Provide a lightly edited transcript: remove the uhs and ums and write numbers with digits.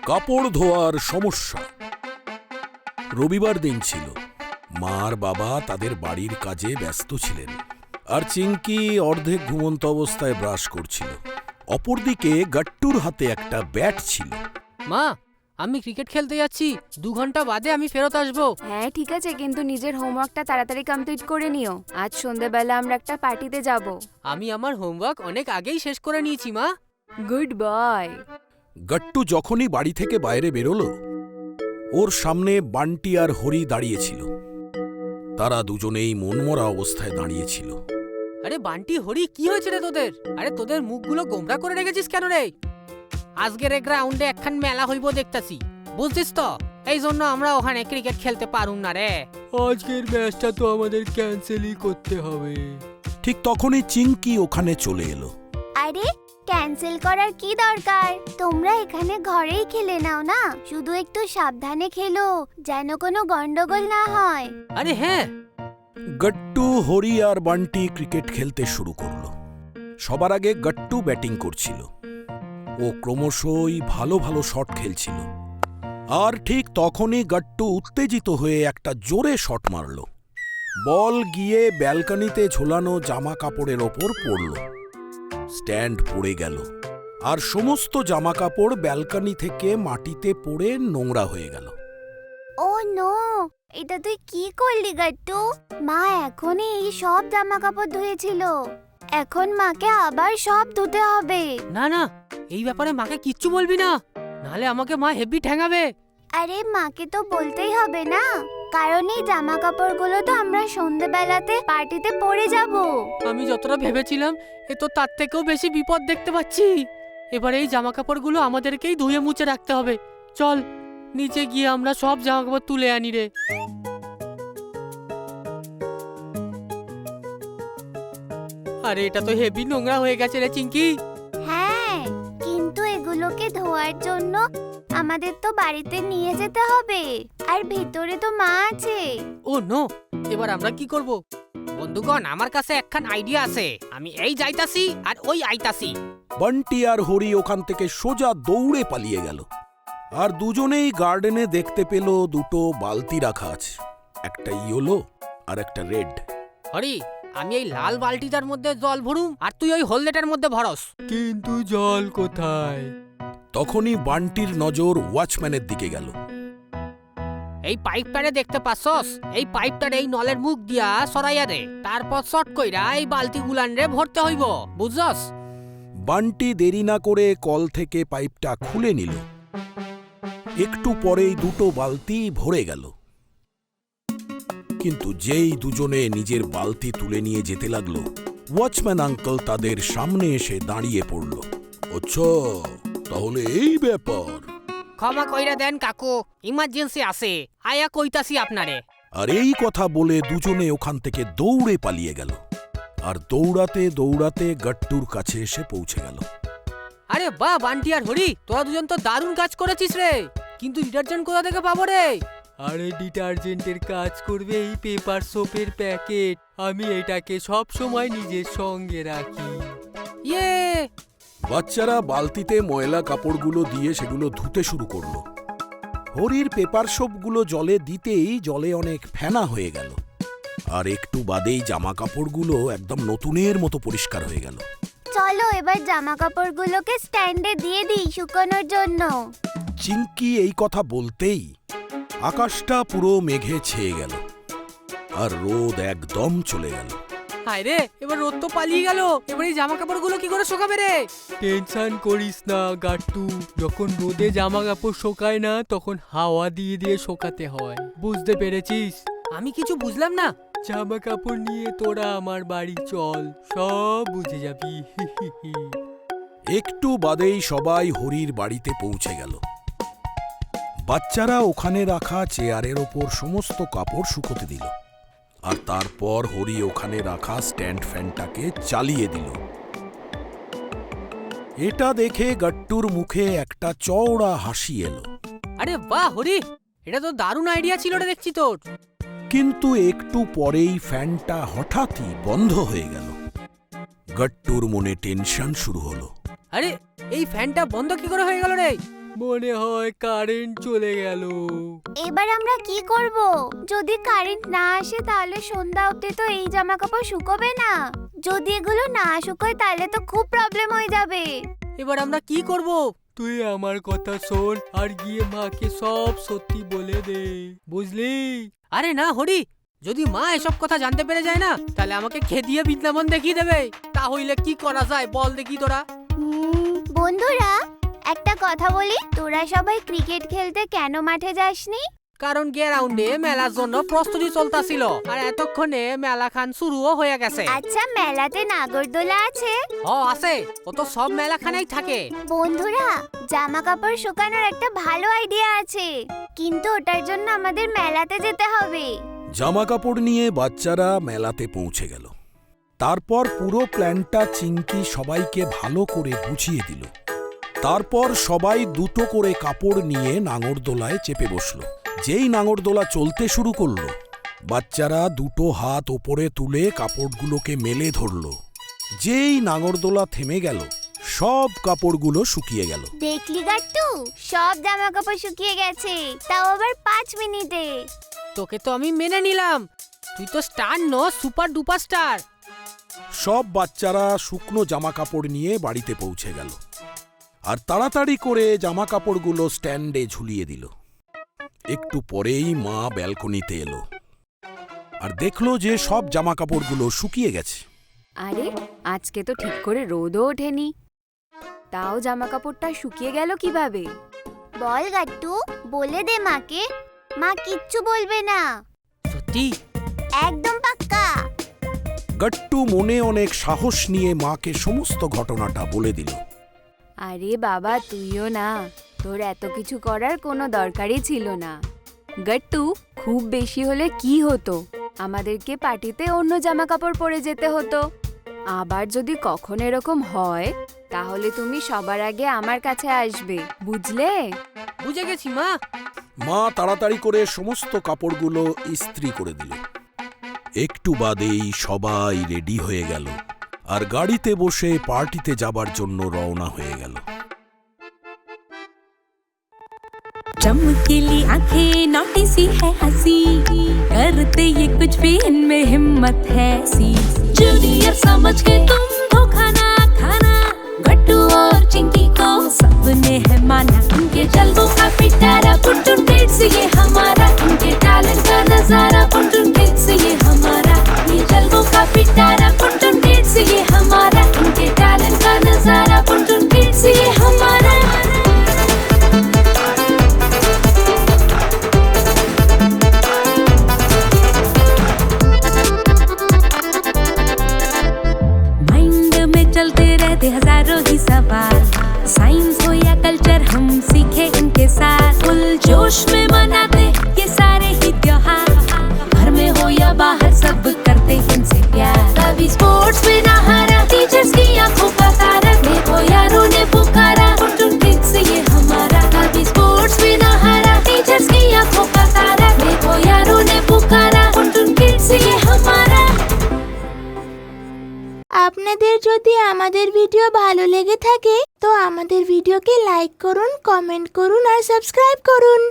কাপড় ধোয়ার সমস্যা। রবিবার দিন ছিল। মা আর বাবা তাদের বাড়ির কাজে ব্যস্ত ছিলেন, আর চিঙ্কি অর্ধেক ঘুমন্ত অবস্থায় ব্রাশ করছিল। অপরদিকে গাট্টুর হাতে একটা ব্যাট ছিল। মা, আমি ক্রিকেট খেলতে যাচ্ছি, 2 ঘন্টা বাদে আমি ফেরত আসবো। হ্যাঁ ঠিক আছে, কিন্তু নিজের হোমওয়ার্কটা তাড়াতাড়ি কমপ্লিট করে নিও। আজ সন্ধ্যাবেলা আমরা একটা পার্টিতে যাব। আমি আমার হোমওয়ার্ক অনেক আগেই শেষ করে নিয়েছি মা। Good boy. গাট্টু যখনই বাড়ি থেকে বাইরে বেরোলো, ওর সামনে বান্টি আর হরি দাঁড়িয়েছিল। তারা দুজনেই মনমরা অবস্থায় দাঁড়িয়েছিল। আরে বান্টি, হরি, কি হয়েছে রে তোদের? আরে তোদের মুখগুলো গোমরা করে রেখেছিস কেন রে? আজকের এক গ্রাউন্ডে একখান মেলা হইব দেখতাছি, বুঝছিস তো? এই জন্য আমরা ওখানে ক্রিকেট খেলতে পারুম না রে। আজকের ম্যাচটা তো আমাদের ক্যান্সেলই করতে হবে। ঠিক তখনই চিঙ্কি ওখানে চলে এলো। আরে ক্যান্সেল করার কি দরকার? তোমরা এখানে ঘরেই খেলে নাও না, শুধু একটু সাবধানে খেলো যেন কোনো গন্ডগোল না হয়। আরে হ্যাঁ, গাট্টু, হরি আর বান্টি ক্রিকেট খেলতে শুরু করলো। সবার আগে গাট্টু ব্যাটিং করছিল। ও ক্রমশই ভালো ভালো শট খেলছিল। আর ঠিক তখনই গাট্টু উত্তেজিত হয়ে একটা জোরে শট মারল। বল গিয়ে ব্যালকনিতে ঝোলানো জামা কাপড়ের ওপর পড়ল। স্ট্যান্ড পড়ে গেল, আর সমস্ত জামা কাপড় ব্যালকনি থেকে মাটিতে পড়ে নোংরা হয়ে গেল। ও নো, এটা তুই কি করলি গাট্টু? মা এখনই এই সব জামা কাপড় ধুয়েছিল, এখন মাকে আবার সব ধুতে হবে। না না, এই ব্যাপারে মাকে কিচ্ছু বলবি না, নাহলে আমাকে মা হেভি ঠ্যাঙাবে। আরে মাকে তো বলতেই হবে না, কারণ এই জামা কাপড়গুলো তো আমরা সন্ধ্যাবেলাতে পার্টিতে পরে যাব। আমি যতটা ভেবেছিলাম, এ তো তার থেকেও বেশি বিপদ দেখতে পাচ্ছি। এবার এই জামা কাপড়গুলো আমাদেরকেই ধুয়ে মুছে রাখতে হবে। চল নিচে গিয়ে আমরা সব জামা কাপড় তুলে আনি রে। আরে এটা তো হেভি নোংরা হয়ে গেছে রে চিঙ্কি। হ্যাঁ, কিন্তু এগুলোকে ধোয়ার জন্য আমাদের তো বাড়িতে নিয়ে যেতে হবে, আর ভেতরে তো মা আছে। ও নো, এবার আমরা কি করব? বন্ধুগণ, আমার কাছে একখান আইডিয়া আছে। আমি এই যাইতাছি আর ওই আইতাছি। বান্টি আর হরি ওখান থেকে সোজা দৌড়ে পালিয়ে গেল। আর দুজনেই গার্ডেনে দেখতে পেল দুটো বালতি রাখা আছে, একটা ইয়েলো আর একটা রেড। হরি, আমি এই লাল বালতিটার মধ্যে জল ভরুম আর তুই ওই হলদেটার মধ্যে ভরস। কিন্তু জল কোথায়? তখনই বান্টির নজর ওয়াচম্যানের দিকে গেল। এই পাইপটারে দেখতে পাচ্ছস? এই পাইপটার এই নলের মুখ দিয়া সরাইয়া দে, তারপর শর্ট কইরা এই বালতি গুলান রে ভরতে হইব, বুঝছস? বান্টি দেরি না করে কল থেকে পাইপটা খুলে নিল। একটু পরেই দুটো বালতি ভরে গেল। কিন্তু যেই দুজনে নিজের বালতি তুলে নিয়ে যেতে লাগলো, ওয়াচম্যান আঙ্কেল তাদের সামনে এসে দাঁড়িয়ে পড়ল। আচ্ছা, তাহলে এই ব্যাপার। ক্ষমা কইরা দেন কাকু, ইমার্জেন্সি আছে, আয়া কইতাছি আপনারে। আর এই কথা বলে দুজনে ওখান থেকে দৌড়ে পালিয়ে গেল। আর দৌড়াতে দৌড়াতে গাট্টুর কাছে এসে পৌঁছে গেল। আরে বাহ বান্টি আর হরি, তোরা দুজন তো দারুণ কাজ করেছিস রে, কিন্তু ডিটারজেন্ট কোথা থেকে পাবো রে? আরে ডিটারজেন্টের কাজ করবে এই পেপার সোপের প্যাকেট। আমি এটাকে সব সময় নিজের সঙ্গে রাখি। ইয়ে, বাচ্চারা বালতিতে ময়লা কাপড়গুলো দিয়ে সেগুলো ধুতে শুরু করলো। হরির পেপার সোপগুলো জলে দিতেই জলে অনেক ফেনা হয়ে গেল। আর একটু বাদেই জামা কাপড়গুলো একদম নতুনের মতো পরিষ্কার হয়ে গেল। চলো এবার জামা কাপড়গুলোকে স্ট্যান্ডে দিয়ে দিই শুকানোর জন্য। চিঙ্কি এই কথা বলতেই আকাশটা পুরো মেঘে ছেয়ে গেল, আর রোদ একদম চলে গেল। হায় রে, এবার রোদ তো পালিয়ে গেল। এবার এই জামা কাপড়গুলো কি করে শুকাবে রে? টেনশন করিস না গাট্টু, যখন রোদে জামা কাপড় শোকায় না তখন হাওয়া দিয়ে দিয়ে শোকাতে হয়, বুঝতে পেরেছিস? আমি কিছু বুঝলাম না। জামা কাপড় নিয়ে তোরা আমার বাড়ি চল, সব বুঝে যাবি। একটু বাদেই সবাই হরির বাড়িতে পৌঁছে গেল। বাচ্চারা ওখানে রাখা চেয়ারের ওপর সমস্ত কাপড় শুকোতে দিল, আর তারপর হরি ওখানে রাখা স্ট্যান্ড ফ্যানটাকে চালিয়ে দিল। এটা দেখে গাট্টুর মুখে একটা চওড়া হাসি এলো। আরে বাহ হরি, এটা তো দারুণ আইডিয়া ছিল রে দেখছি তোর। কিন্তু একটু পরেই ফ্যানটা হঠাৎই বন্ধ হয়ে গেল। গাট্টুর মনে টেনশন শুরু হলো। আরে এই ফ্যানটা বন্ধ কি করে হয়ে গেল রে? মনে হয় কারেন্ট চলে গেল। এবার আমরা কি করব? যদি কারেন্ট না আসে তাহলে সন্ধ্যা অবধি তো এই জামা কাপড় শুকোবে না। যদি এগুলো না শুকোয় তাহলে তো খুব প্রবলেম হয়ে যাবে। এবার আমরা কি করব? তুই আমার কথা শোন আর গিয়ে মাকে সব সত্যি বলে দে, বুঝলি? আরে না হরি, যদি মা এসব কথা জানতে পেরে যায় না তাহলে আমাকে খেদিয়ে বিদ্যামন দেখিয়ে দেবে। তাহলে কি করা যায় বল দেখি তোরা। বন্ধুরা, একটা কথা বলি, তোরা সবাই ক্রিকেট খেলতে কেন মাঠে যাসনি? কারণ গ্রাউন্ডে মেলার জন্য প্রস্তুতি চলতেছিল আর এতক্ষণে মেলা খান শুরুও হয়ে গেছে। আচ্ছা, মেলাতে নাগরদোলা আছে? আছে, ও তো সব মেলাখানেই থাকে। বন্ধুরা, জামা কাপড় শুকানোর একটা ভালো আইডিয়া আছে, কিন্তু ওটার জন্য আমাদের মেলাতে যেতে হবে। জামা কাপড় নিয়ে বাচ্চারা মেলাতে পৌঁছে গেল। তারপর পুরো প্ল্যানটা চিঙ্কি সবাইকে ভালো করে বুঝিয়ে দিল। তারপর সবাই দুটো করে কাপড় নিয়ে নাঙরদোলায় চেপে বসল। যেই নাঙরদোলা চলতে শুরু করলো, বাচ্চারা দুটো হাত ওপরে তুলে কাপড়গুলোকে মেলে ধরল। যেই নাঙরদোলা থেমে গেল, সব কাপড়গুলো শুকিয়ে গেল। দেখলি গাট্টু, সব জামা কাপড় শুকিয়ে গেছে, তাও আবার 5 মিনিটে। তোকে তো আমি মেনে নিলাম, তুই তো star no, super duper star. সব বাচ্চারা শুকনো জামা কাপড় নিয়ে বাড়িতে পৌঁছে গেল আর তাড়াতাড়ি করে জামা কাপড়গুলো স্ট্যান্ডে ঝুলিয়ে দিল। একটু পরেই মা ব্যালকনিতে এলো আর দেখলো যে সব জামা কাপড়গুলো শুকিয়ে গেছে। আরে, আজকে তো ঠিক করে রোদও ওঠেনি, তাও জামা কাপড়টা শুকিয়ে গেল কিভাবে? বল গাট্টু, বলে দে মাকে। মা কিচ্ছু বলবে না। সত্যি? একদম পাক্কা। গট্টু মনে অনেক সাহস নিয়ে মাকে সমস্ত ঘটনাটা বলে দিল। আরে বাবা, তুইও না, তোর এত কিছু করার কোনো দরকারই ছিল না। গট্টু, খুব বেশি হলে কি হতো, আমাদেরকে পার্টিতে অন্য জামা কাপড় পরে যেতে হতো। আবার যদি কখন এরকম হয় তাহলে তুমি সবার আগে আমার কাছে আসবে, বুঝলে? বুঝে গেছি মা। মা তাড়াতাড়ি করে সমস্ত কাপড়গুলো ইস্ত্রি করে দিল। একটু বাদেই সবাই রেডি হয়ে গেল আর গাড়িতে বসে পার্টিতে যাবার জন্য রওনা হয়ে গেল। चमकीली आंखें नौटी सी है हंसी, करते ये कुछ भी इनमें हिम्मत है सी। जूनियर समझ के तुम धोखा ना खाना, गट्टू और चिंकी को सबने है माना। उनके जलवों का पिटारा पुटुन किड्स ये हमारा, उनके टैलेंट का नजारा पुटुन किड्स ये हमारा। ये जलवों का पिटारा पुटुन किड्स ये हमारा, उनके टैलेंट का नजारा पुटुन किड्स ये हमारा। चलते रहते हजारों ही सवाल, साइंस हो या कल्चर हम सीखे इनके साथ। फुल जोश में मनाते ये सारे ही त्योहार, घर में हो या बाहर सब करते इनसे प्यार। कभी स्पोर्ट्स में ना हारा, टीचर्स की आंखों का तारा, देखो यारों ने पुकारा पुटुन किड्स ये हमारा। कभी स्पोर्ट्स में ना हारा, टीचर्स की आंखों का तारा, देखो यारों ने पुकारा पुटुन किड्स ये हमारा। আপনাদের যদি আমাদের ভিডিও ভালো লেগে থাকে তো আমাদের ভিডিওকে লাইক করুন, কমেন্ট করুন আর সাবস্ক্রাইব করুন।